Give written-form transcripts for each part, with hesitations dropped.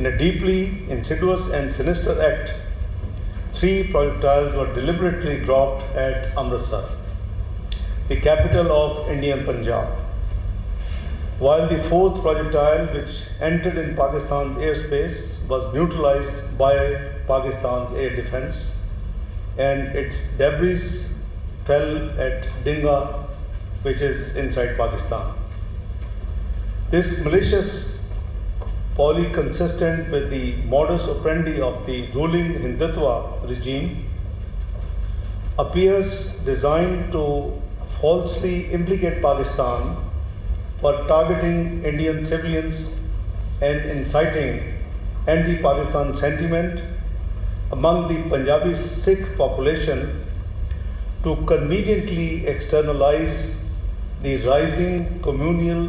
In a deeply insidious and sinister act, 3 projectiles were deliberately dropped at Amritsar, the capital of Indian Punjab. While the 4th projectile, which entered in Pakistan's airspace, was neutralized by Pakistan's air defense, and its debris fell at Dinga, which is inside Pakistan. This malicious folly, consistent with the modus operandi of the ruling Hindutva regime, appears designed to falsely implicate Pakistan for targeting Indian civilians and inciting anti-Pakistan sentiment among the Punjabi Sikh population to conveniently externalize the rising communal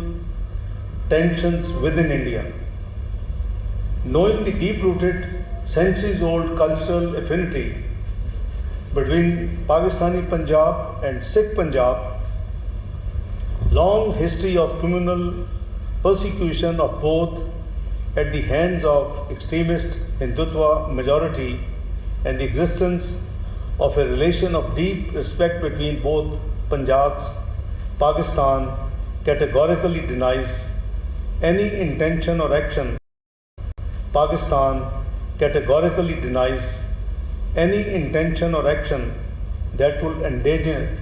tensions within India. Knowing the deep-rooted, centuries-old cultural affinity between Pakistani Punjab and Sikh Punjab, long history of communal persecution of both at the hands of extremist Hindutva majority, and the existence of a relation of deep respect between both Punjabs, Pakistan categorically denies any intention or action. Pakistan categorically denies any intention or action that will endanger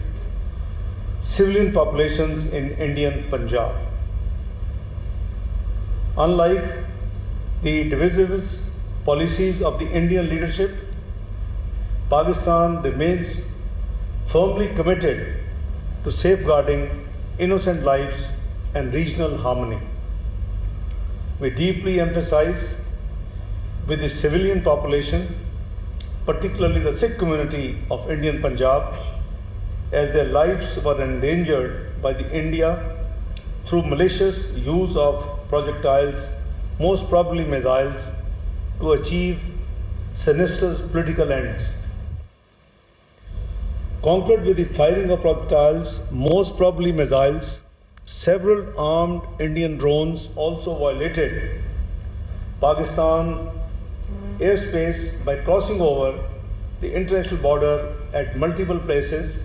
civilian populations in Indian Punjab. Unlike the divisive policies of the Indian leadership, Pakistan remains firmly committed to safeguarding innocent lives and regional harmony. We deeply emphasize with the civilian population, particularly the Sikh community of Indian Punjab, as their lives were endangered by the India through malicious use of projectiles, most probably missiles, to achieve sinister political ends. Conquered with the firing of projectiles, most probably missiles, several armed Indian drones also violated Pakistan airspace by crossing over the international border at multiple places,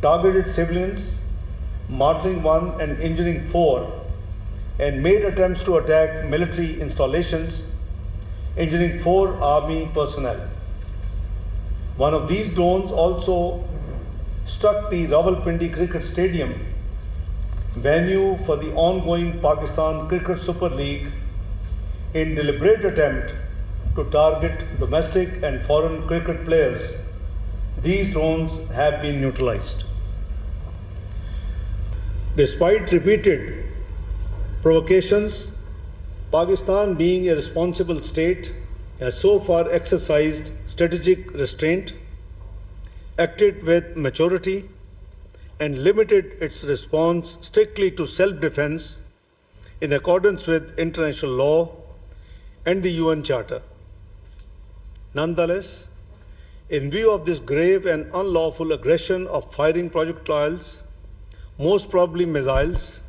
targeted civilians, martyring 1 and injuring 4, and made attempts to attack military installations, injuring 4 army personnel. One of these drones also struck the Rawalpindi Cricket Stadium, venue for the ongoing Pakistan Cricket Super League, in deliberate attempt to target domestic and foreign cricket players. These drones have been neutralized. Despite repeated provocations, Pakistan, being a responsible state, has so far exercised strategic restraint, acted with maturity, and limited its response strictly to self-defense in accordance with international law and the UN Charter. Nonetheless, in view of this grave and unlawful aggression of firing projectiles, most probably missiles,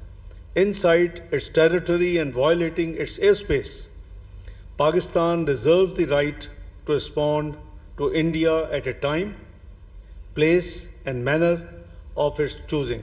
inside its territory and violating its airspace, Pakistan reserves the right to respond to India at a time, place and manner of its choosing.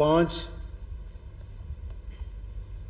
5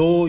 2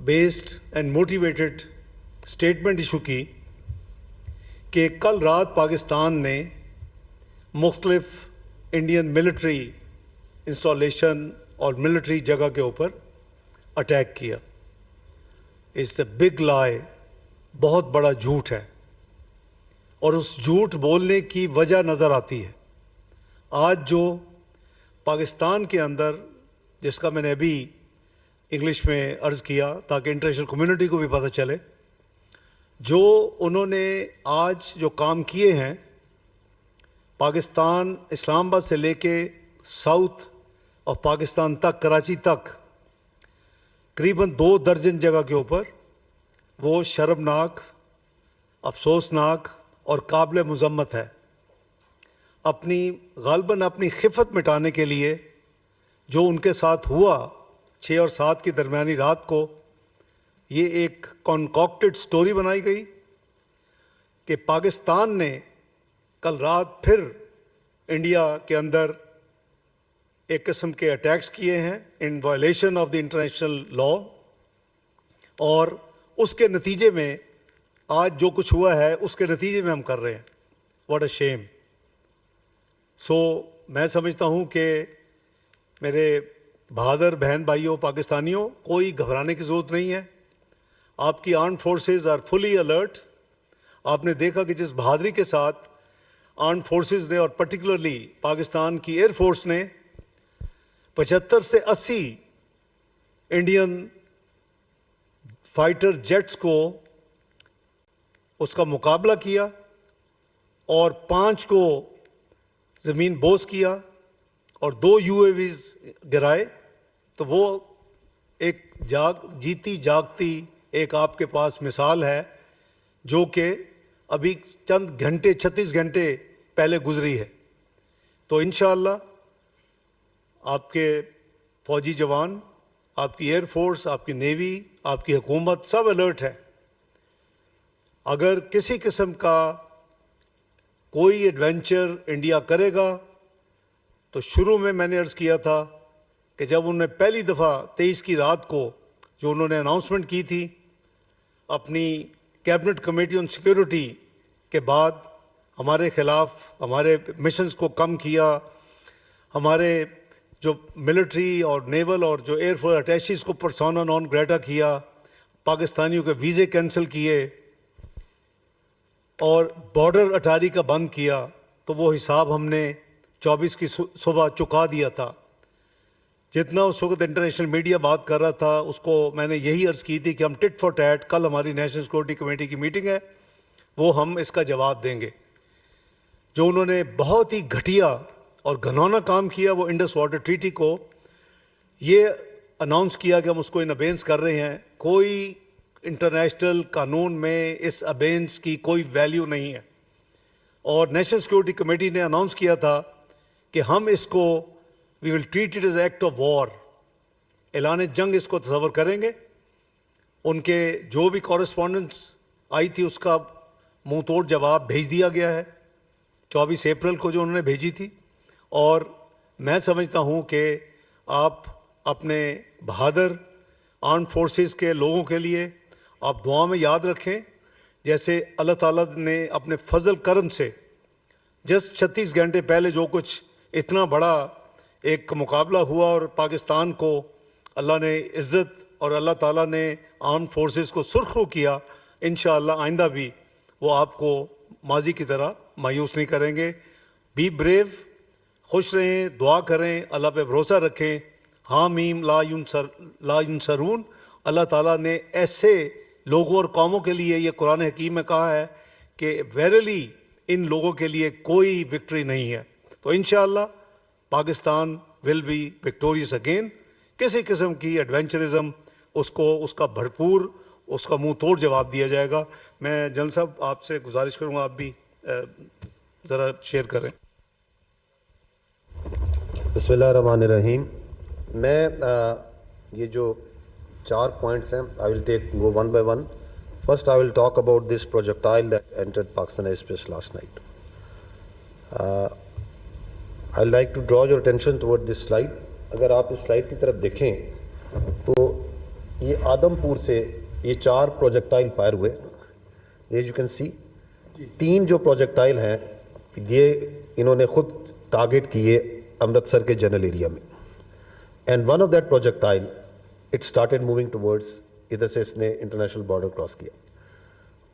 based and motivated statement issue کی کہ کل رات پاکستان نے مختلف Indian military installation اور military جگہ کے اوپر اٹیک کیا. اٹس اے بگ لائی، بہت بڑا جھوٹ ہے، اور اس جھوٹ بولنے کی وجہ نظر آتی ہے. آج جو پاکستان کے اندر، جس کا میں نے ابھی انگلش میں عرض کیا تاکہ انٹرنیشنل کمیونٹی کو بھی پتہ چلے، جو انہوں نے آج جو کام کیے ہیں پاکستان، اسلام آباد سے لے کے ساؤتھ آف پاکستان تک، کراچی تک، قریباً 2 درجن جگہ کے اوپر، وہ شرمناک، افسوسناک اور قابل مذمت ہے. غالباً اپنی خفت مٹانے کے لیے جو ان کے ساتھ ہوا 6 اور 7 کی درمیانی رات کو، یہ ایک کنکاکٹڈ سٹوری بنائی گئی کہ پاکستان نے کل رات پھر انڈیا کے اندر ایک قسم کے اٹیکس کیے ہیں ان violation of the international law, اور اس کے نتیجے میں آج جو کچھ ہوا ہے اس کے نتیجے میں ہم کر رہے ہیں. واٹ اے شیم. سو میں سمجھتا ہوں کہ میرے بہادر بہن بھائیوں پاکستانیوں، کوئی گھبرانے کی ضرورت نہیں ہے. آپ کی armed forces are fully alert. آپ نے دیکھا کہ جس بہادری کے ساتھ آرمڈ فورسز نے، اور پرٹیکولرلی پاکستان کی ایئر فورس نے 75 سے 80 انڈین فائٹر جیٹس کو اس کا مقابلہ کیا اور 5 کو زمین بوس کیا اور 2 UAVs گرائے، تو وہ ایک جیتی جاگتی ایک آپ کے پاس مثال ہے جو کہ ابھی چند گھنٹے، 36 گھنٹے پہلے گزری ہے. تو انشاءاللہ آپ کے فوجی جوان، آپ کی ایئر فورس، آپ کی نیوی، آپ کی حکومت سب الرٹ ہے. اگر کسی قسم کا کوئی ایڈونچر انڈیا کرے گا تو شروع میں نے عرض کیا تھا کہ جب انہوں نے پہلی دفعہ 23 کی رات کو جو انہوں نے اناؤنسمنٹ کی تھی اپنی کیبنٹ کمیٹی آن سیکیورٹی کے بعد، ہمارے خلاف ہمارے مشنز کو کم کیا، ہمارے جو ملٹری اور نیول اور جو ایئر فورس اٹیچیز کو پرسونا نان گریٹا کیا، پاکستانیوں کے ویزے کینسل کیے اور بارڈر اٹاری کا بند کیا، تو وہ حساب ہم نے 24 کی صبح چکا دیا تھا. جتنا اس وقت انٹرنیشنل میڈیا بات کر رہا تھا، اس کو میں نے یہی عرض کی تھی کہ ہم ٹٹ فار ٹیٹ، کل ہماری نیشنل سیکورٹی کمیٹی کی میٹنگ ہے، وہ ہم اس کا جواب دیں گے. جو انہوں نے بہت ہی گھٹیا اور گھنونا کام کیا، وہ انڈس واٹر ٹریٹی کو یہ اناؤنس کیا کہ ہم اس کو ان ابینس کر رہے ہیں. کوئی انٹرنیشنل قانون میں اس ابینس کی کوئی ویلیو نہیں ہے، اور نیشنل سیکورٹی کمیٹی نے اناؤنس کیا تھا کہ ہم اس کو we will treat it as act of war, اعلان جنگ اس کو تصور کریں گے. ان کے جو بھی کورسپونڈنس آئی تھی اس کا منہ توڑ جواب بھیج دیا گیا ہے 24 اپریل کو جو انہوں نے بھیجی تھی. اور میں سمجھتا ہوں کہ آپ اپنے بہادر آرمڈ فورسز کے لوگوں کے لیے آپ دعا میں یاد رکھیں، جیسے اللہ تعالیٰ نے اپنے فضل کرم سے جسٹ 36 گھنٹے پہلے جو کچھ اتنا بڑا ایک مقابلہ ہوا اور پاکستان کو اللہ نے عزت اور اللہ تعالیٰ نے آرمڈ فورسز کو سرخرو کیا، انشاءاللہ آئندہ بھی وہ آپ کو ماضی کی طرح مایوس نہیں کریں گے. بی بریو، خوش رہیں، دعا کریں، اللہ پہ بھروسہ رکھیں. حامیم لا ینصرون. اللہ تعالیٰ نے ایسے لوگوں اور قوموں کے لیے یہ قرآن حکیم میں کہا ہے کہ ویرلی ان لوگوں کے لیے کوئی وکٹری نہیں ہے. تو انشاءاللہ Pakistan will be victorious again. کسی قسم کی ایڈونچرزم اس کا بھرپور، اس کا منہ توڑ جواب دیا جائے گا. میں جنرل صاحب آپ سے گزارش کروں گا آپ بھی ذرا شیئر کریں. بسم اللہ الرحمن الرحیم. میں یہ جو 4 پوائنٹس ہیں I will go one by one. First I will talk about this projectile that entered Pakistan airspace last night. I'd like to draw your attention toward this slide. اگر آپ اس سلائڈ کی طرف دیکھیں تو یہ آدمپور سے یہ 4 پروجیکٹائل فائر ہوئے. ایز یو کین سی 3 جو پروجیکٹائل ہیں یہ انہوں نے خود ٹارگٹ کیے امرتسر کے جنرل ایریا میں. And one of that projectile it started moving towards, ادھر سے اس نے انٹرنیشنل بارڈر کراس کیا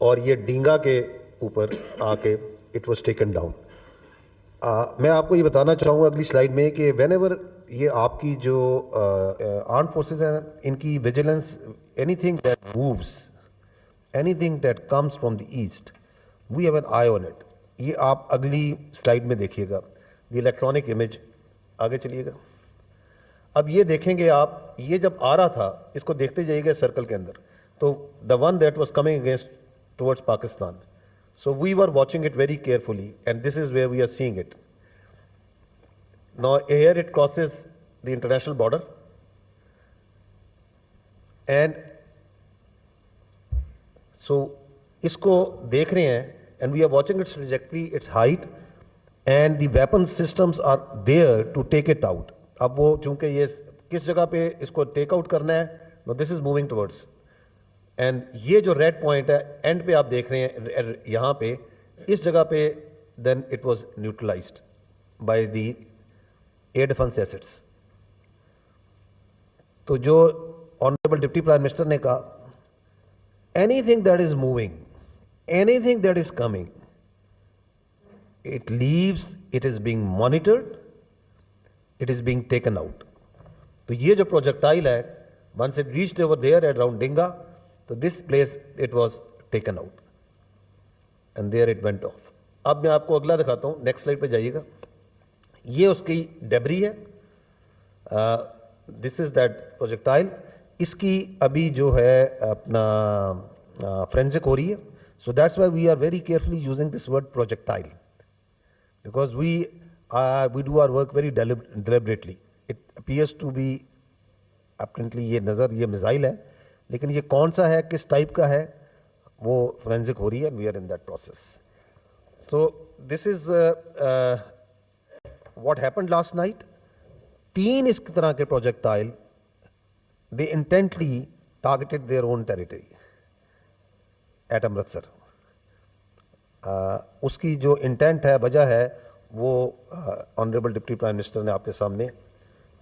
اور یہ ڈینگا کے اوپر آ کے اٹ واز ٹیکن ڈاؤن. میں آپ کو یہ بتانا چاہوں گا اگلی سلائیڈ میں کہ وین ایور یہ آپ کی جو آرم فورسز ہیں ان کی vigilance, anything that moves, anything that comes from the east, we have an eye on it. یہ آپ اگلی سلائیڈ میں دیکھیے گا, دی الیکٹرانک امیج. آگے چلیے گا. اب یہ دیکھیں گے آپ, یہ جب آ رہا تھا اس کو دیکھتے جائیے گا سرکل کے اندر, تو the one that was coming against towards Pakistan. So we were watching it very carefully, and this is where we are seeing it. Now here it crosses the international border, and so isko dekh rahe hain, and we are watching its trajectory, its height, and the weapon systems are there to take it out. Ab wo chunke ye kis jagah pe isko take out karna hai, now this is moving towards. And یہ جو red point ہے and پہ آپ دیکھ رہے ہیں یہاں پہ اس جگہ پہ, then it was neutralised by the air defence assets. تو جو آنریبل ڈپٹی پرائم منسٹر نے کہا, anything that is moving, anything that is coming, it leaves, it is being monitored, it is being taken out. تو یہ جو projectile ہے, once it reached over there at around Dinga, تو this place it was taken out and there it went off. اب میں آپ کو اگلا دکھاتا ہوں, نیکسٹ سلائڈ پہ جائیے گا. یہ اس کی ڈیبری ہے, دس از دیٹ پروجیکٹائل. اس کی ابھی جو ہے اپنا فرینزک ہو رہی ہے. So that's why we are very carefully using this word projectile, because we do our work very deliberately. It appears to be apparently یہ نظر, یہ میزائل ہے, لیکن یہ کون سا ہے, کس ٹائپ کا ہے, وہ فورینزک ہو رہی ہے. We are in that process. So this is what happened last night. 3 اس طرح کے projectile, they intently targeted their own territory at Amritsar. اس کی جو انٹینٹ ہے, وجہ ہے, وہ آنریبل ڈپٹی پرائم منسٹر نے آپ کے سامنے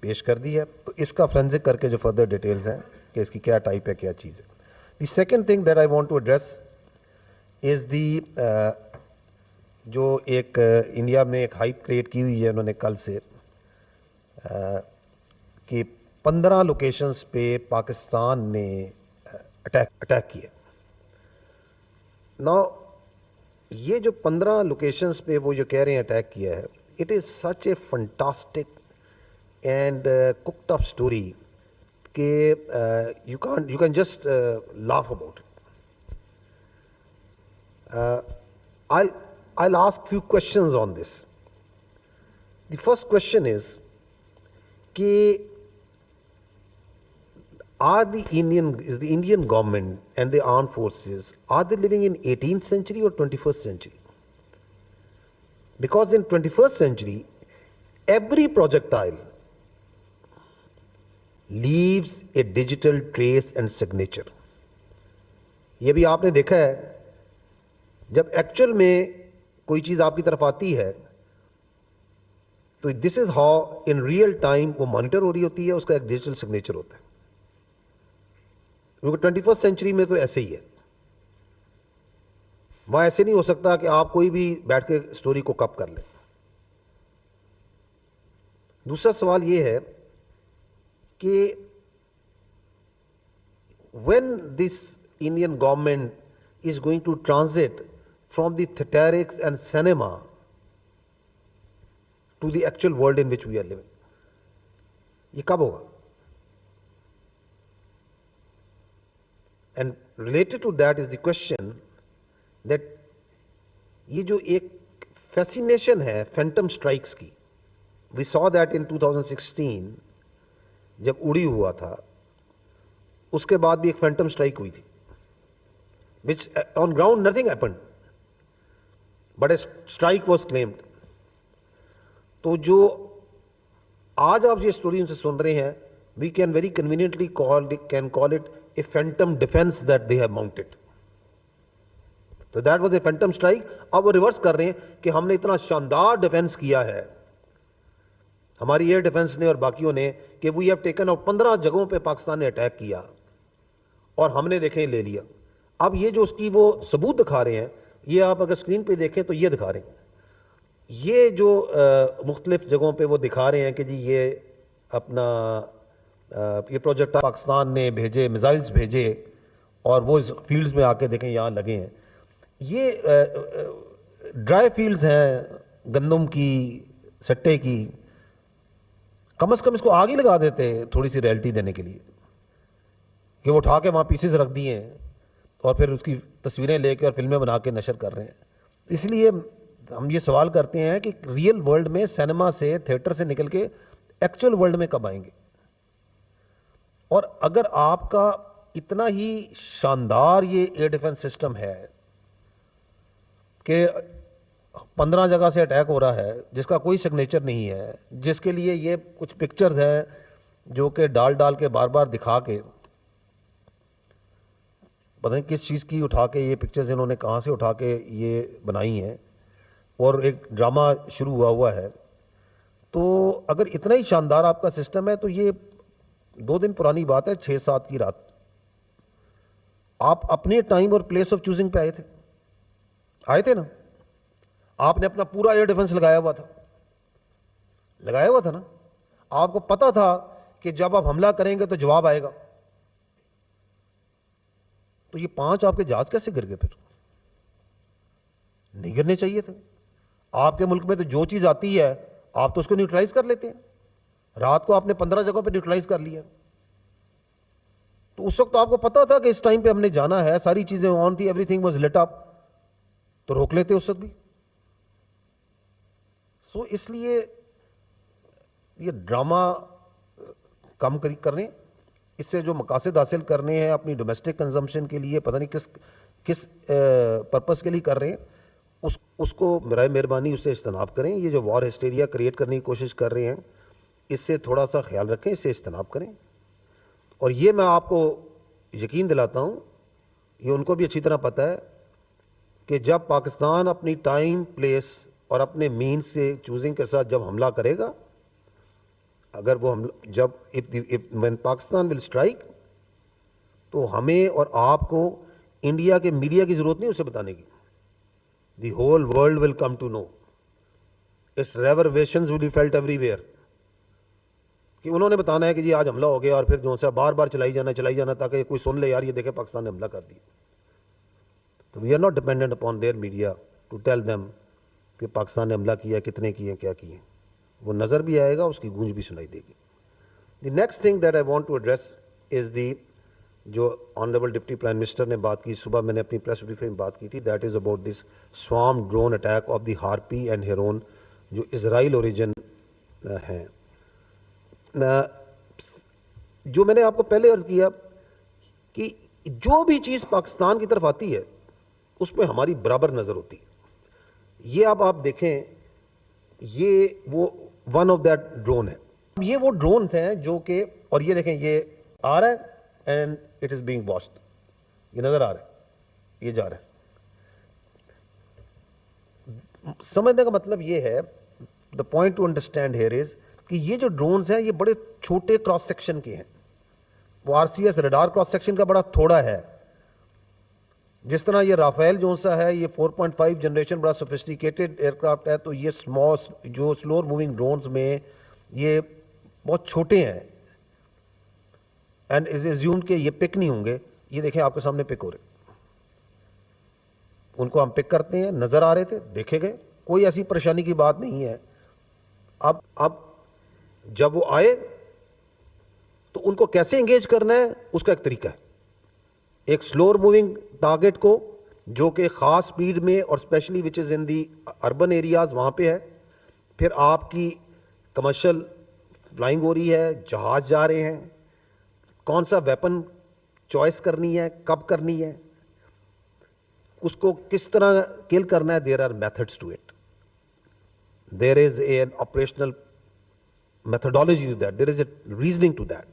پیش کر دی ہے. تو اس کا فرینزک کر کے جو فردر ڈیٹیلز ہیں کہ اس کی کیا ٹائپ ہے, کیا چیز ہے. The second thing that I want to address is the جو ایک انڈیا میں ایک ہائپ کریٹ کی ہوئی ہے انہوں نے کل سے, کہ 15 لوکیشنز پہ پاکستان نے اٹیک کیا. نا یہ جو 15 لوکیشنز پہ وہ جو کہہ رہے ہیں اٹیک کیا ہے, it is such a fantastic and cooked up story کہ you can just laugh about it. I'll ask few questions on this. The first question is کہ is the Indian government and the armed forces, are they living in 18th century or 21st century? Because in 21st century, every projectile leaves a digital trace and signature. یہ بھی آپ نے دیکھا ہے, جب actual میں کوئی چیز آپ کی طرف آتی ہے تو this is how in real time وہ مانیٹر ہو رہی ہوتی ہے, اس کا ایک ڈیجیٹل سگنیچر ہوتا ہے. کیونکہ 21st سینچری میں تو ایسے ہی ہے, وہاں ایسے نہیں ہو سکتا کہ آپ کوئی بھی بیٹھ کے اسٹوری کو کپ کر لیں. دوسرا سوال یہ ہے کہ when this Indian government is going to transit from the theatrics and cinema to the actual world in which we are living, یہ کب ہوگا؟ And related to that is the question that یہ جو ایک فیسینیشن ہے phantom strikes کی, we saw that in 2016 جب اڑی ہوا تھا, اس کے بعد بھی ایک فینٹم اسٹرائک ہوئی تھی, which on ground nothing happened, but a strike was claimed. تو جو آج آپ یہ اسٹوری ان سے سن رہے ہیں we can very conveniently call it a phantom defense that they have mounted. So that was a phantom strike. اب وہ ریورس کر رہے ہیں کہ ہم نے اتنا شاندار ڈیفینس کیا ہے ہماری ایئر ڈیفینس نے اور باقیوں نے کہ وی ہیو ٹیکن آؤٹ 15 جگہوں پہ پاکستان نے اٹیک کیا اور ہم نے دیکھیں لے لیا. اب یہ جو اس کی وہ ثبوت دکھا رہے ہیں, یہ آپ اگر اسکرین پہ دیکھیں تو یہ دکھا رہے ہیں, یہ جو مختلف جگہوں پہ وہ دکھا رہے ہیں کہ جی یہ اپنا یہ پروجیکٹ پاکستان نے بھیجے, میزائلز بھیجے اور وہ اس فیلڈز میں آ کے دیکھیں یہاں لگے ہیں. یہ ڈرائی فیلڈز ہیں گندم کی, سٹے کی, کم از کم اس کو آگ ہی لگا دیتے تھوڑی سی ریئلٹی دینے کے لیے کہ وہ اٹھا کے وہاں پیسز رکھ دیے ہیں اور پھر اس کی تصویریں لے کے اور فلمیں بنا کے نشر کر رہے ہیں. اس لیے ہم یہ سوال کرتے ہیں کہ ریئل ورلڈ میں سینما سے, تھیٹر سے نکل کے ایکچوئل ورلڈ میں کب آئیں گے؟ اور اگر آپ کا اتنا ہی شاندار یہ ایئر ڈیفنس سسٹم ہے کہ 15 جگہ سے اٹیک ہو رہا ہے جس کا کوئی سگنیچر نہیں ہے, جس کے لیے یہ کچھ پکچرز ہیں جو کہ ڈال کے بار بار دکھا کے پتہ نہیں کس چیز کی اٹھا کے یہ پکچرز انہوں نے کہاں سے اٹھا کے یہ بنائی ہیں اور ایک ڈرامہ شروع ہوا ہے. تو اگر اتنا ہی شاندار آپ کا سسٹم ہے تو یہ 2 دن پرانی بات ہے, 6-7 کی رات آپ اپنے ٹائم اور پلیس آف چوزنگ پہ آئے تھے نا. آپ نے اپنا پورا ایئر ڈیفنس لگایا ہوا تھا نا. آپ کو پتا تھا کہ جب آپ حملہ کریں گے تو جواب آئے گا. تو یہ 5 آپ کے جہاز کیسے گر گئے؟ پھر نہیں گرنے چاہیے تھے. آپ کے ملک میں تو جو چیز آتی ہے آپ تو اس کو نیوٹرلائز کر لیتے ہیں. رات کو آپ نے 15 جگہوں پہ نیوٹرلائز کر لیا. تو اس وقت تو آپ کو پتا تھا کہ اس ٹائم پہ ہم نے جانا ہے, ساری چیزیں آن تھی, ایوری تھنگ واز لٹ اپ, تو روک لیتے اس وقت بھی. سو اس لیے یہ ڈرامہ کم کرنے, اس سے جو مقاصد حاصل کرنے ہیں اپنی ڈومیسٹک کنزمپشن کے لیے, پتہ نہیں کس پرپس کے لیے کر رہے ہیں, اس کو برائے مہربانی اس سے اجتناب کریں. یہ جو وار ہسٹیریا کریٹ کرنے کی کوشش کر رہے ہیں اس سے تھوڑا سا خیال رکھیں, اس سے اجتناب کریں. اور یہ میں آپ کو یقین دلاتا ہوں, یہ ان کو بھی اچھی طرح پتہ ہے کہ جب پاکستان اپنی ٹائم, پلیس اور اپنے مینز سے چوزنگ کے ساتھ جب حملہ کرے گا, اگر وہ when پاکستان ول اسٹرائک, تو ہمیں اور آپ کو انڈیا کے میڈیا کی ضرورت نہیں اسے بتانے کی. The whole world will come to know. Its reverberations will be felt everywhere کہ انہوں نے بتانا ہے کہ جی آج حملہ ہو گیا, اور پھر جو سا بار بار چلائی جانا تاکہ کوئی سن لے یار یہ دیکھے پاکستان نے حملہ کر دیا. تو we are not dependent upon their media to tell them کہ پاکستان نے حملہ کیا, کتنے کیے, کیا کیے. وہ نظر بھی آئے گا, اس کی گونج بھی سنائی دے گی. The next thing that I want to address is the, جو آنریبل ڈپٹی پرائم منسٹر نے بات کی, صبح میں نے اپنی پریس بریفنگ میں بات کی تھی, that is about this swarm drone attack of the Harpy and Heron جو اسرائیل اوریجن ہیں. جو میں نے آپ کو پہلے عرض کیا کہ جو بھی چیز پاکستان کی طرف آتی ہے اس پہ ہماری برابر نظر ہوتی ہے. یہ اب آپ دیکھیں, یہ وہ ون آف دیٹ ڈرون ہے. یہ وہ ڈرونز ہیں جو کہ, اور یہ دیکھیں یہ آ رہا ہے and it is being watched, یہ نظر آ رہا ہے, یہ جا رہا ہے. سمجھنے کا مطلب یہ ہے, the point to understand here is کہ یہ جو ڈرونز ہیں یہ بڑے چھوٹے کراس سیکشن کے ہیں. وہ R C S radar cross section کا بڑا تھوڑا ہے. جس طرح یہ رافیل جو سا ہے یہ 4.5 جنریشن بڑا سوفسٹیکیٹڈ ایئر کرافٹ ہے, تو یہ جو سلور موونگ ڈرونز میں یہ بہت چھوٹے ہیں اینڈ از ایزیومڈ کہ یہ پک نہیں ہوں گے. یہ دیکھیں آپ کے سامنے پک ہو رہے, ان کو ہم پک کرتے ہیں, نظر آ رہے تھے, دیکھے گئے, کوئی ایسی پریشانی کی بات نہیں ہے. اب جب وہ آئے تو ان کو کیسے انگیج کرنا ہے اس کا ایک طریقہ ہے. ایک سلور موونگ ٹارگٹ کو جو کہ خاص سپیڈ میں اور اسپیشلی وچ از ان دی اربن ایریاز وہاں پہ ہے, پھر آپ کی کمرشل فلائنگ ہو رہی ہے, جہاز جا رہے ہیں, کون سا ویپن چوائس کرنی ہے, کب کرنی ہے, اس کو کس طرح کل کرنا ہے. There are methods to it, there is an operational methodology to that, there is a reasoning to that.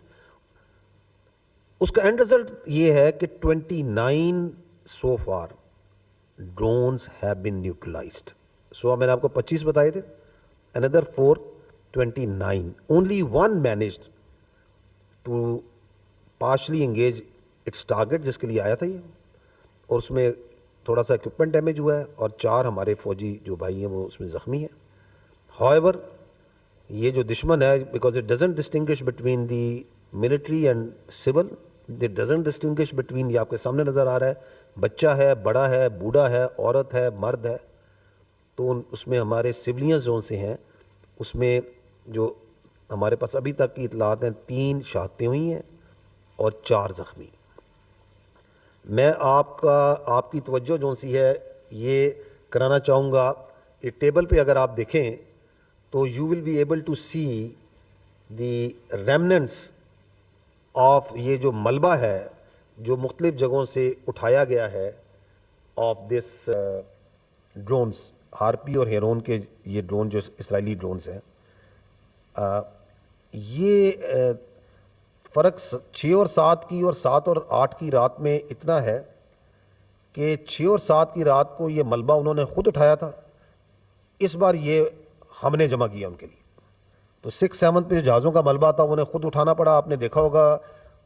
اس کا اینڈ رزلٹ یہ ہے کہ 29 so four drones have been neutralised. سو میں نے آپ کو 25 بتائے تھے, اندر 4, 29. Only one managed to partially engage its target جس کے لیے آیا تھا یہ, اور اس میں تھوڑا سا اکوپمنٹ ڈیمیج ہوا ہے, اور 4 ہمارے فوجی جو بھائی ہیں وہ اس میں زخمی ہیں. However, یہ جو دشمن ہے, because it doesn't distinguish between the military and civil, it doesn't distinguish between, یہ آپ کے سامنے نظر آ رہا ہے, بچہ ہے, بڑا ہے, بوڑھا ہے, عورت ہے, مرد ہے. تو اس میں ہمارے سولینز زون سے ہیں, اس میں جو ہمارے پاس ابھی تک کی اطلاعات ہیں 3 شہادتیں ہوئی ہیں اور 4 زخمی. میں آپ کی توجہ جو سی ہے یہ کرانا چاہوں گا, یہ ٹیبل پہ اگر آپ دیکھیں تو you will be able to see the remnants of یہ جو ملبہ ہے جو مختلف جگہوں سے اٹھایا گیا ہے آف دس ڈرونز, ہارپی اور ہیرون کے یہ ڈرون جو اسرائیلی ڈرونز ہیں. یہ فرق 6 اور 7 کی اور 7 اور 8 کی رات میں اتنا ہے کہ 6 اور 7 کی رات کو یہ ملبہ انہوں نے خود اٹھایا تھا, اس بار یہ ہم نے جمع کیا ان کے لیے. تو 6-7 پہ جو جہازوں کا ملبہ تھا انہیں خود اٹھانا پڑا. آپ نے دیکھا ہوگا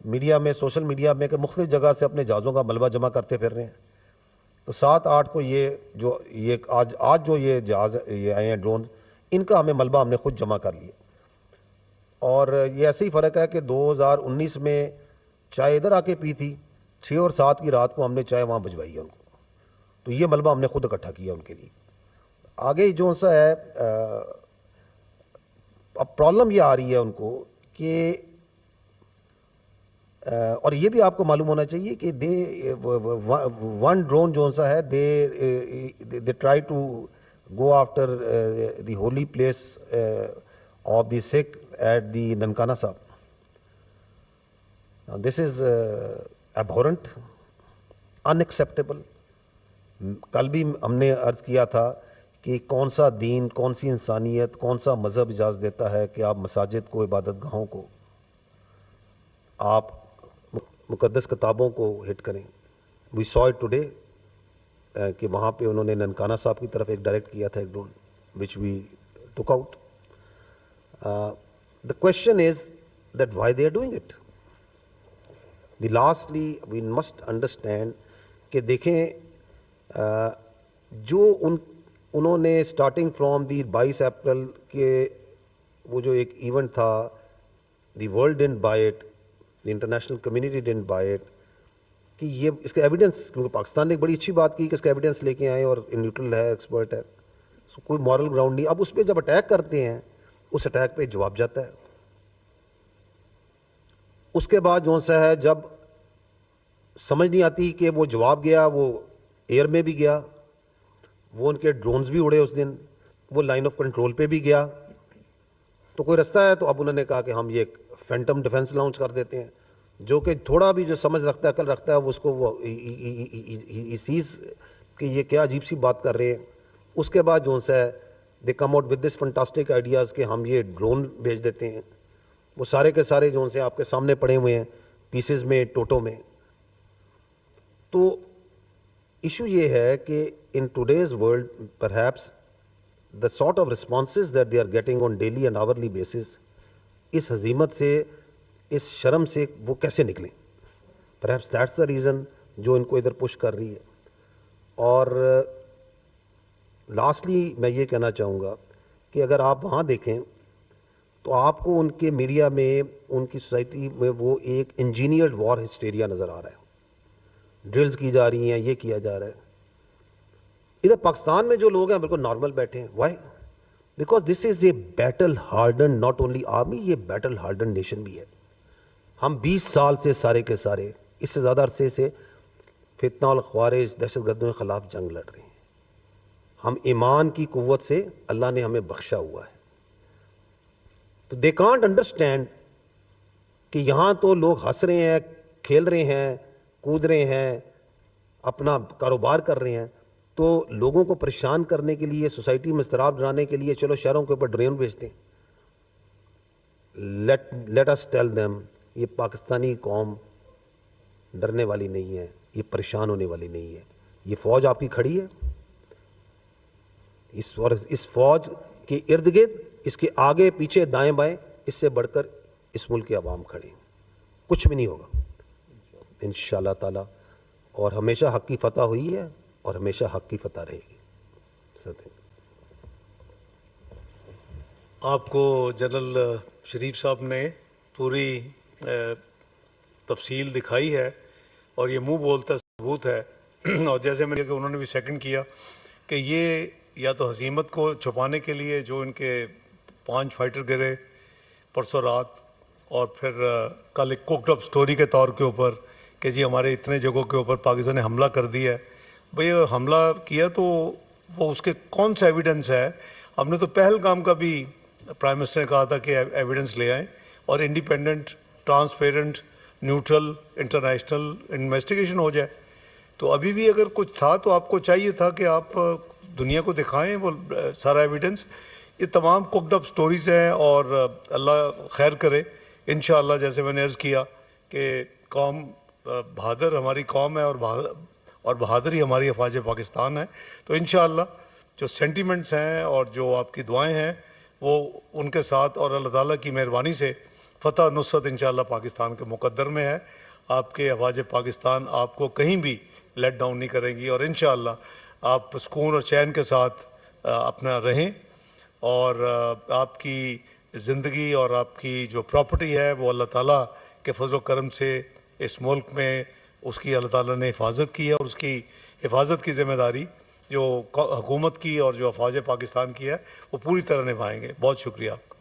میڈیا میں, سوشل میڈیا میں, کہ مختلف جگہ سے اپنے جہازوں کا ملبہ جمع کرتے پھر رہے ہیں. تو 7-8 کو یہ آج جو یہ جہاز یہ آئے ہیں ڈرون, ان کا ہمیں ملبہ ہم نے خود جمع کر لیا. اور یہ ایسے ہی فرق ہے کہ 2019 میں چائے ادھر آ کے پی تھی, 6 اور 7 کی رات کو ہم نے چائے وہاں بھجوائی ہے ان کو. تو یہ ملبہ ہم نے خود اکٹھا کیا ان کے لیے. آگے جو سا ہے اب پرابلم یہ آ رہی ہے ان کو کہ اور یہ بھی آپ کو معلوم ہونا چاہیے کہ ون ڈرون جو سا ہے they try to go after the holy place of the Sikh at the Nankana Sahib. This is abhorrent, unacceptable. کل بھی ہم نے عرض کیا تھا کہ کون سا دین, کون سی انسانیت, کون سا مذہب اجازت دیتا ہے کہ آپ مساجد کو, عبادت گاہوں کو, آپ مقدس کتابوں کو ہٹ کریں. وی سو اٹ ٹوڈے کہ وہاں پہ انہوں نے ننکانہ صاحب کی طرف ایک ڈائریکٹ کیا تھا ایک drone which we took out. The question is that why they are doing it. Lastly, we must understand کہ دیکھیں جو انہوں نے اسٹارٹنگ فرام دی 22 اپریل کے وہ جو ایک ایونٹ تھا, دی world didn't by it, the international community didn't by it, کہ یہ اس کا ایویڈنس, کیونکہ پاکستان نے ایک بڑی اچھی بات کی کہ اس کا ایویڈنس لے کے آئے اور نیوٹرل ہے, ایکسپرٹ ہے, کوئی مورل گراؤنڈ نہیں. اب اس پہ جب اٹیک کرتے ہیں اس اٹیک پہ جواب جاتا ہے. اس کے بعد جو سا ہے جب سمجھ نہیں آتی کہ وہ جواب گیا, وہ ایئر میں بھی گیا, وہ ان کے ڈرونز بھی اڑے اس دن, وہ لائن آف کنٹرول پہ بھی گیا, تو کوئی رستہ ہے. تو اب انہوں نے کہا کہ ہم یہ ایک فینٹم ڈیفنس لانچ کر دیتے ہیں, جو کہ تھوڑا بھی جو سمجھ رکھتا ہے, عقل رکھتا ہے, وہ اس کو وہ چیز کہ یہ کیا عجیب سی بات کر رہے ہیں. اس کے بعد جو سا ہے they come out with this fantastic ideas کہ ہم یہ ڈرون بھیج دیتے ہیں. وہ سارے کے سارے جو سے آپ کے سامنے پڑے ہوئے ہیں پیسز میں, ٹوٹو میں. تو ایشو یہ ہے کہ in today's world perhaps the sort of responses that they are getting on daily and hourly basis, اس ہزیمت سے, اس شرم سے وہ کیسے نکلیں. perhaps that's the reason جو ان کو ادھر پش کر رہی ہے. اور لاسٹلی میں یہ کہنا چاہوں گا کہ اگر آپ وہاں دیکھیں تو آپ کو ان کے میڈیا میں, ان کی سوسائٹی میں وہ ایک انجینئرڈ وار ہسٹیریا نظر آ رہا ہے. ڈرلز کی جا رہی ہیں, یہ کیا جا رہا ہے. ادھر پاکستان میں جو لوگ ہیں بالکل نارمل بیٹھے ہیں. Why? Because this is a battle hardened not only army, یہ بیٹل ہارڈن نیشن بھی ہے. ہم 20 سال سے سارے کے سارے, اس سے زیادہ عرصے سے فتنہ الخوارج, دہشت گردوں کے خلاف جنگ لڑ رہے ہیں. ہم ایمان کی قوت سے اللہ نے ہمیں بخشا ہوا ہے. تو دے کانٹ انڈرسٹینڈ کہ یہاں تو لوگ ہنس رہے ہیں, کھیل رہے ہیں, کود رہے ہیں, اپنا کاروبار کر رہے ہیں, تو لوگوں کو پریشان کرنے کے لیے, سوسائٹی میں اضطراب ڈالنے کے لیے چلو شہروں کے اوپر ڈرون بھیجتے ہیں. لیٹ us tell them, یہ پاکستانی قوم ڈرنے والی نہیں ہے, یہ پریشان ہونے والی نہیں ہے. یہ فوج آپ کی کھڑی ہے, اس فوج کے ارد گرد, اس کے آگے پیچھے دائیں بائیں, اس سے بڑھ کر اس ملک کے عوام کھڑے ہیں. کچھ بھی نہیں ہوگا انشاءاللہ تعالی, اور ہمیشہ حق کی فتح ہوئی ہے اور ہمیشہ حق کی فتح رہے گی. آپ کو جنرل شریف صاحب نے پوری تفصیل دکھائی ہے اور یہ منہ بولتا ثبوت ہے. اور جیسے میں نے کہ انہوں نے بھی سیکنڈ کیا کہ یہ یا تو ہزیمت کو چھپانے کے لیے جو ان کے 5 فائٹر گرے پرسوں رات, اور پھر کل ایک کوکڈ اپ سٹوری کے طور کے اوپر کہ جی ہمارے اتنے جگہوں کے اوپر پاکستان نے حملہ کر دیا ہے. بھئی اگر حملہ کیا تو وہ اس کے کون سا ایویڈنس ہے؟ ہم نے تو پہلگام کا بھی پرائم منسٹر نے کہا تھا کہ ایویڈنس لے آئیں اور independent, transparent, neutral, international investigation ہو جائے. تو ابھی بھی اگر کچھ تھا تو آپ کو چاہیے تھا کہ آپ دنیا کو دکھائیں وہ سارا ایویڈنس. یہ تمام کوکڈ اپ سٹوریز ہیں اور اللہ خیر کرے انشاءاللہ. جیسے میں نے عرض کیا کہ قوم بہادر ہماری قوم ہے اور بہادری ہماری افواج پاکستان ہے. تو انشاءاللہ جو سینٹیمنٹس ہیں اور جو آپ کی دعائیں ہیں وہ ان کے ساتھ, اور اللہ تعالیٰ کی مہربانی سے فتح نصرت انشاءاللہ پاکستان کے مقدر میں ہے. آپ کے افواج پاکستان آپ کو کہیں بھی لیٹ ڈاؤن نہیں کریں گی اور انشاءاللہ آپ سکون اور چین کے ساتھ اپنا رہیں, اور آپ کی زندگی اور آپ کی جو پراپرٹی ہے وہ اللہ تعالیٰ کے فضل و کرم سے اس ملک میں اس کی اللہ تعالیٰ نے حفاظت کی ہے, اور اس کی حفاظت کی ذمہ داری جو حکومت کی اور جو افواج پاکستان کی ہے وہ پوری طرح نبھائیں گے. بہت شکریہ آپ کا.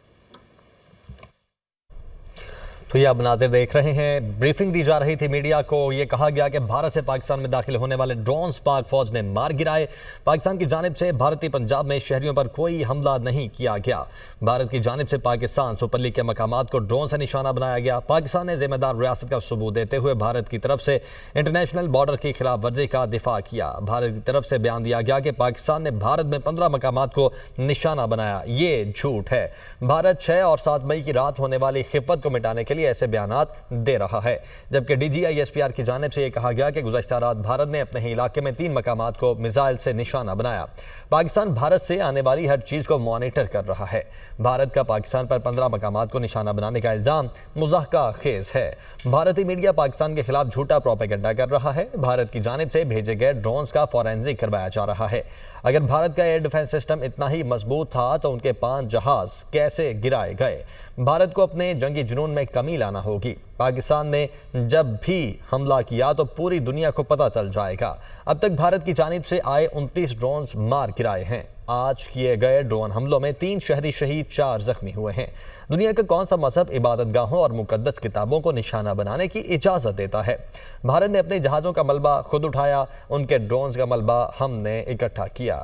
تو یہ آپ مناظر دیکھ رہے ہیں. بریفنگ دی جا رہی تھی میڈیا کو. یہ کہا گیا کہ بھارت سے پاکستان میں داخل ہونے والے ڈرونز پاک فوج نے مار گرائے. پاکستان کی جانب سے بھارتی پنجاب میں شہریوں پر کوئی حملہ نہیں کیا گیا. بھارت کی جانب سے پاکستان سپر لیگ کے مقامات کو ڈرون سے نشانہ بنایا گیا. پاکستان نے ذمہ دار ریاست کا ثبوت دیتے ہوئے بھارت کی طرف سے انٹرنیشنل بارڈر کی خلاف ورزی کا دفاع کیا. بھارت کی طرف سے بیان دیا گیا کہ پاکستان نے بھارت میں 15 مقامات کو نشانہ بنایا. یہ جھوٹ ہے. بھارت 6 اور 7 مئی کی رات ہونے والی خفت کو مٹانے کے لیے ایسے بیانات دے رہا ہے. جبکہ D G I S P R کی جانب سے یہ کہا گیا کہ گزشتہ رات بھارت نے اپنے ہی علاقے میں 3 مقامات کو میزائل سے نشانہ بنایا. پاکستان بھارت سے آنے والی ہر چیز کو مانیٹر کر رہا ہے. بھارت کا پاکستان پر 15 مقامات کو نشانہ بنانے کا الزام مضحکہ خیز ہے. بھارتی میڈیا پاکستان کے خلاف جھوٹا پروپیگنڈا کر رہا ہے. بھارت کی جانب سے بھیجے گئے ڈرونز کا فورینزک کروایا جا رہا ہے. اگر بھارت کا ایئر ڈیفنس سسٹم اتنا ہی مضبوط تھا تو ان کے 5 جہاز کیسے گرائے گئے؟ بھارت کو اپنے جنگی جنون میں کمی لانا ہوگی. پاکستان نے جب بھی حملہ کیا تو پوری دنیا کو پتہ چل جائے گا. اب تک بھارت کی جانب سے آئے 29 ڈرونز مار گرائے ہیں. آج کیے گئے ڈرون حملوں میں 3 شہری شہید، 4 زخمی ہوئے ہیں. دنیا کا کون سا مذہب عبادت گاہوں اور مقدس کتابوں کو نشانہ بنانے کی اجازت دیتا ہے؟ بھارت نے اپنے جہازوں کا ملبہ خود اٹھایا، ان کے ڈرونز کا ملبہ ہم نے اکٹھا کیا.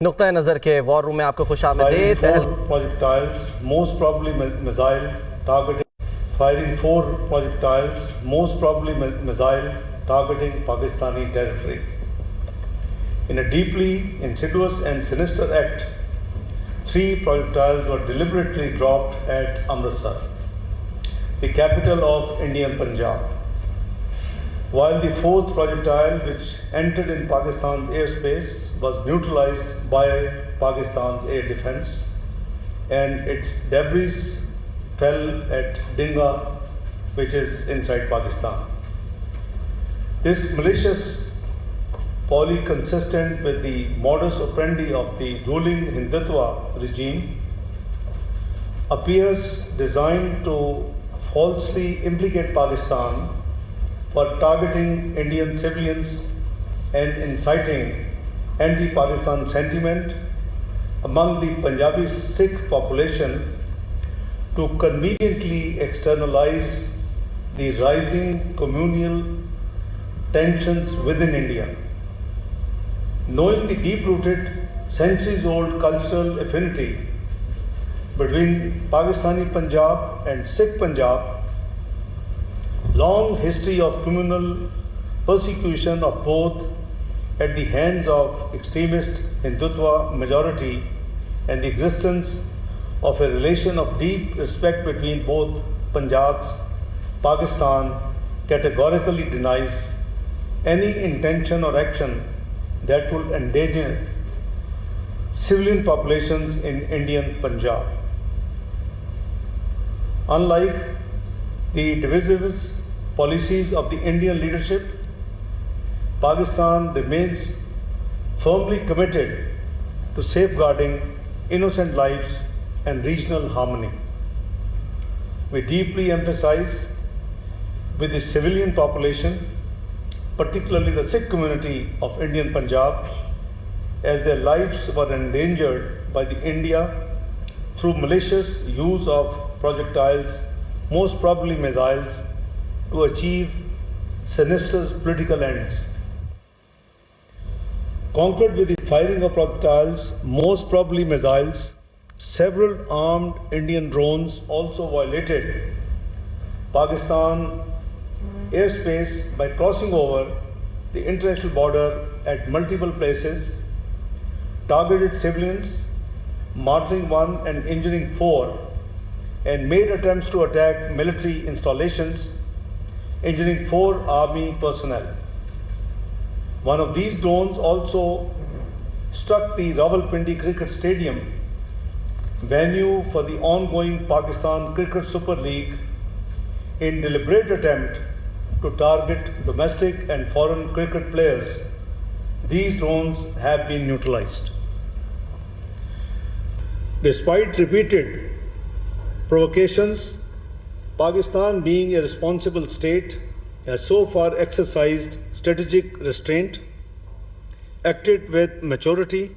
نقطۂ نظر کے وار روم میں آپ کو خوش آمدید. Firing 4 projectiles, most probably missile, targeting Pakistani territory. In a deeply insidious and sinister act, 3 projectiles were deliberately dropped at Amritsar, the capital of Indian Punjab. While the 4th projectile, which entered in Pakistan's airspace, was neutralized by Pakistan's air defense, and its debris fell at Dinga, which is inside Pakistan. This malicious folly, consistent with the modus operandi of the ruling Hindutva regime, appears designed to falsely implicate Pakistan for targeting Indian civilians and inciting anti-Pakistan sentiment among the Punjabi Sikh population to conveniently externalize the rising communal tensions within India. Knowing the deep-rooted, centuries-old cultural affinity between Pakistani Punjab and Sikh Punjab, long history of communal persecution of both at the hands of extremist Hindutva majority, and the existence of a relation of deep respect between both Punjabs, Pakistan categorically denies any intention or action that will endanger civilian populations in Indian Punjab. Unlike the divisive policies of the Indian leadership, Pakistan remains firmly committed to safeguarding innocent lives and regional harmony. We deeply emphasize with the civilian population, particularly the Sikh community of Indian Punjab, as their lives were endangered by the India through malicious use of projectiles, most probably missiles, to achieve sinister political ends. Conquered with the firing of projectiles, most probably missiles, several armed Indian drones also violated Pakistan airspace by crossing over the international border at multiple places, targeted civilians, martyring one and injuring four, and made attempts to attack military installations, injuring 4 army personnel. One of these drones also struck the Rawalpindi Cricket Stadium, venue for the ongoing Pakistan Cricket Super League, in deliberate attempt to target domestic and foreign cricket players. These drones have been neutralized. Despite repeated provocations, Pakistan, being a responsible state, has so far exercised strategic restraint, acted with maturity,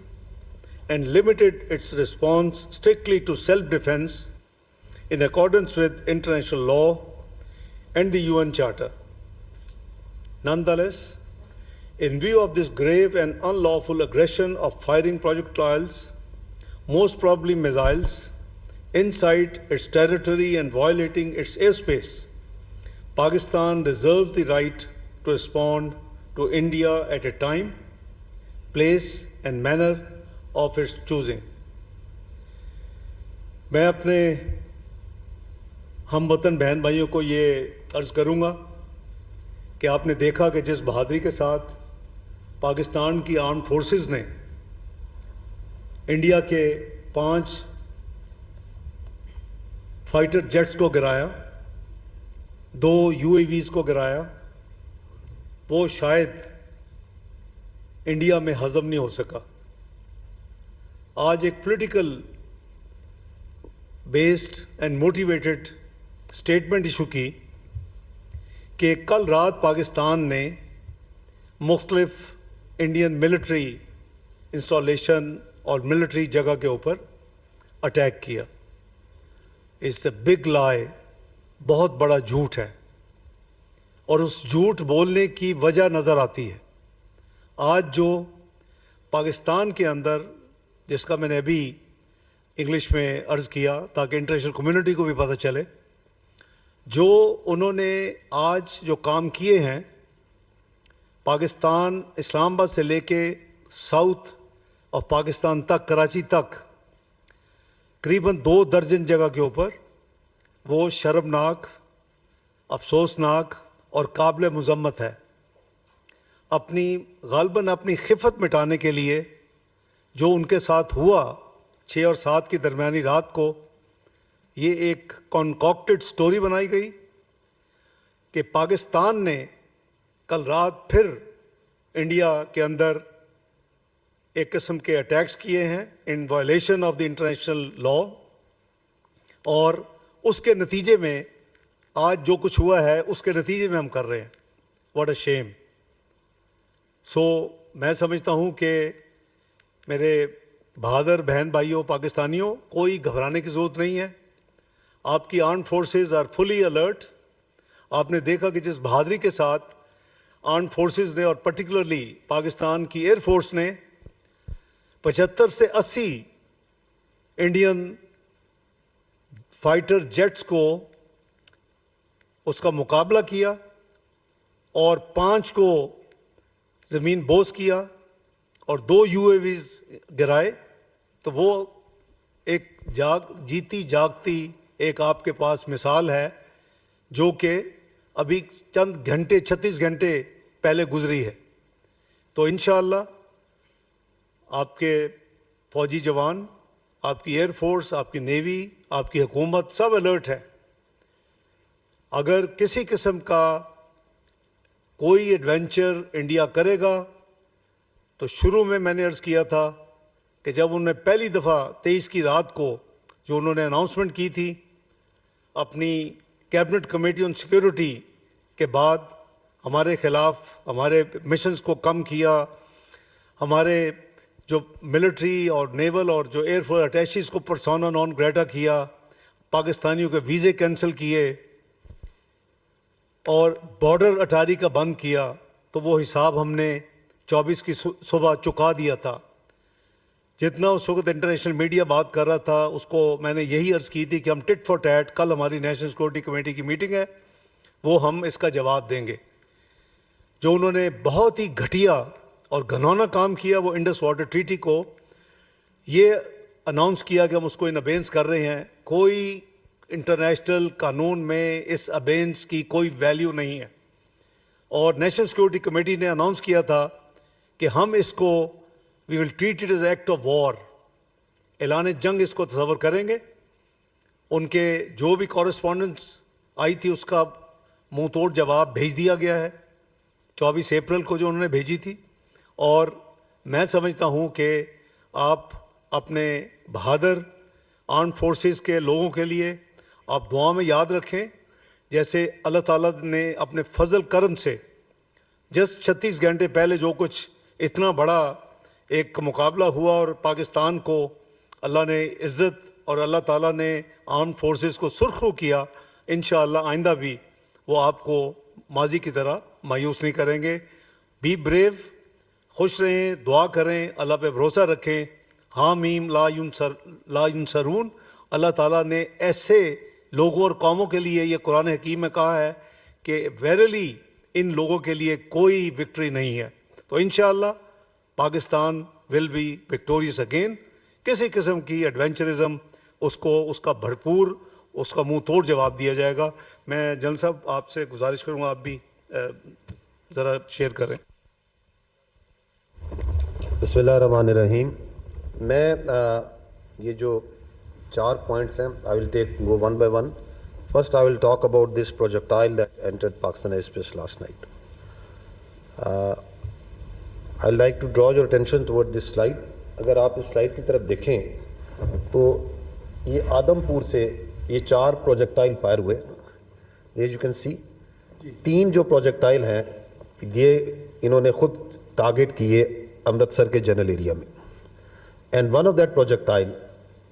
and limited its response strictly to self-defense in accordance with international law and the UN Charter. Nonetheless, in view of this grave and unlawful aggression of firing projectiles, most probably missiles, inside its territory and violating its airspace, Pakistan reserves the right to respond to India at a time, place and manner of its choosing. میں اپنے ہم وطن بہن بھائیوں کو یہ عرض کروں گا کہ آپ نے دیکھا کہ جس بہادری کے ساتھ پاکستان کی آرمڈ فورسز نے انڈیا کے 5 فائٹر جیٹس کو گرایا، 2 UAVs کو گرایا، وہ شاید انڈیا میں ہضم نہیں ہو سکا. آج ایک political based and motivated statement issue کی کہ کل رات پاکستان نے مختلف انڈین ملٹری انسٹالیشن اور ملٹری جگہ کے اوپر اٹیک کیا. اٹس اے بگ لائی، بہت بڑا جھوٹ ہے، اور اس جھوٹ بولنے کی وجہ نظر آتی ہے. آج جو پاکستان کے اندر، جس کا میں نے ابھی انگلش میں عرض کیا تاکہ انٹرنیشنل کمیونٹی کو بھی پتہ چلے، جو انہوں نے آج جو کام کیے ہیں پاکستان، اسلام آباد سے لے کے ساؤتھ آف پاکستان تک، کراچی تک، قریباً 2 درجن جگہ کے اوپر، وہ شرمناک، افسوسناک اور قابل مذمت ہے. غالباً اپنی خفت مٹانے کے لیے جو ان کے ساتھ ہوا 6 اور 7 کی درمیانی رات کو، یہ ایک کنکاکٹڈ سٹوری بنائی گئی کہ پاکستان نے کل رات پھر انڈیا کے اندر ایک قسم کے اٹیکس کیے ہیں ان violation of the international law, اور اس کے نتیجے میں آج جو کچھ ہوا ہے اس کے نتیجے میں ہم کر رہے ہیں. واٹ اے شیم. سو میں سمجھتا ہوں کہ میرے بہادر بہن بھائیوں پاکستانیوں، کوئی گھبرانے کی ضرورت نہیں ہے. آپ کی armed forces are fully alert. آپ نے دیکھا کہ جس بہادری کے ساتھ آرمڈ فورسز نے، اور پرٹیکولرلی پاکستان کی ایئر فورس نے 75 سے 80 انڈین فائٹر جیٹس کو اس کا مقابلہ کیا اور 5 کو زمین بوس کیا اور 2 UAVs گرائے. تو وہ ایک جیتی جاگتی ایک آپ کے پاس مثال ہے جو کہ ابھی چند گھنٹے 36 گھنٹے پہلے گزری ہے. تو انشاءاللہ آپ کے فوجی جوان، آپ کی ایئر فورس، آپ کی نیوی، آپ کی حکومت سب الرٹ ہے. اگر کسی قسم کا کوئی ایڈونچر انڈیا کرے گا تو شروع میں نے عرض کیا تھا کہ جب انہوں نے پہلی دفعہ 23 کی رات کو جو انہوں نے اناؤنسمنٹ کی تھی اپنی کیبنٹ کمیٹی آن سیکیورٹی کے بعد، ہمارے خلاف ہمارے مشنز کو کم کیا، ہمارے جو ملٹری اور نیول اور جو ایئر فورس اٹیچیز کو پرسونا نان گریٹا کیا، پاکستانیوں کے ویزے کینسل کیے اور بارڈر اٹاری کا بند کیا، تو وہ حساب ہم نے 24 کی صبح چکا دیا تھا. جتنا اس وقت انٹرنیشنل میڈیا بات کر رہا تھا اس کو میں نے یہی عرض کی تھی کہ ہم ٹٹ فار ٹیٹ، کل ہماری نیشنل سیکورٹی کمیٹی کی میٹنگ ہے، وہ ہم اس کا جواب دیں گے. جو انہوں نے بہت ہی گھٹیا اور گھنونا کام کیا وہ انڈس واٹر ٹریٹی کو یہ اناؤنس کیا کہ ہم اس کو ان ابینس کر رہے ہیں. کوئی انٹرنیشنل قانون میں اس ابینس کی کوئی ویلیو نہیں ہے. اور نیشنل سیکورٹی کمیٹی نے اناؤنس کیا تھا کہ ہم اس کو we will treat it as act of war, اعلان جنگ اس کو تصور کریں گے. ان کے جو بھی کورسپونڈنس آئی تھی اس کا منہ توڑ جواب بھیج دیا گیا ہے 24 اپریل کو جو انہوں نے بھیجی تھی. اور میں سمجھتا ہوں کہ آپ اپنے بہادر آرمڈ فورسز کے لوگوں کے لیے آپ دعا میں یاد رکھیں، جیسے اللہ تعالیٰ نے اپنے فضل کرم سے جسٹ 36 گھنٹے پہلے جو کچھ اتنا بڑا ایک مقابلہ ہوا اور پاکستان کو اللہ نے عزت اور اللہ تعالیٰ نے آرمڈ فورسز کو سرخرو کیا، انشاءاللہ آئندہ بھی وہ آپ کو ماضی کی طرح مایوس نہیں کریں گے. بی بریو، خوش رہیں، دعا کریں، اللہ پہ بھروسہ رکھیں. حامیم لا ینصرون، اللہ تعالیٰ نے ایسے لوگوں اور قوموں کے لیے یہ قرآن حکیم میں کہا ہے کہ ویرلی ان لوگوں کے لیے کوئی وکٹری نہیں ہے. تو انشاءاللہ Pakistan will be victorious again. کسی قسم کی ایڈونچرزم اس کا بھرپور اس کا منہ توڑ جواب دیا جائے گا. میں جنرل صاحب آپ سے گزارش کروں گا آپ بھی ذرا شیئر کریں. بسم اللہ الرحمن الرحیم. میں یہ جو 4 points ہیں I will go one by one. First I will talk about this projectile that entered Pakistan airspace last night. I'd like to draw your attention toward this slide. اگر آپ اس سلائڈ کی طرف دیکھیں تو یہ آدم پور سے یہ 4 پروجیکٹائل فائر ہوئے. As you can see 3 جو پروجیکٹائل ہیں یہ انہوں نے خود ٹارگٹ کیے امرتسر کے جنرل ایریا میں. And one of that projectile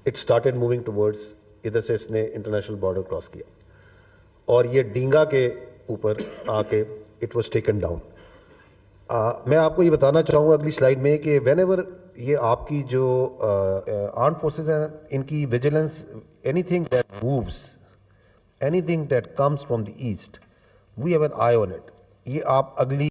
it started moving towards, ادھر سے اس نے انٹرنیشنل بارڈر کراس کیا اور یہ ڈینگا کے اوپر آ کے اٹ واز ٹیکن ڈاؤن. میں آپ کو یہ بتانا چاہوں گا اگلی سلائڈ میں کہ وین ایور یہ آپ کی جو آرم فورسز ہیں ان کی vigilance, anything that moves, anything that comes from the east, we have an eye on it. یہ آپ اگلی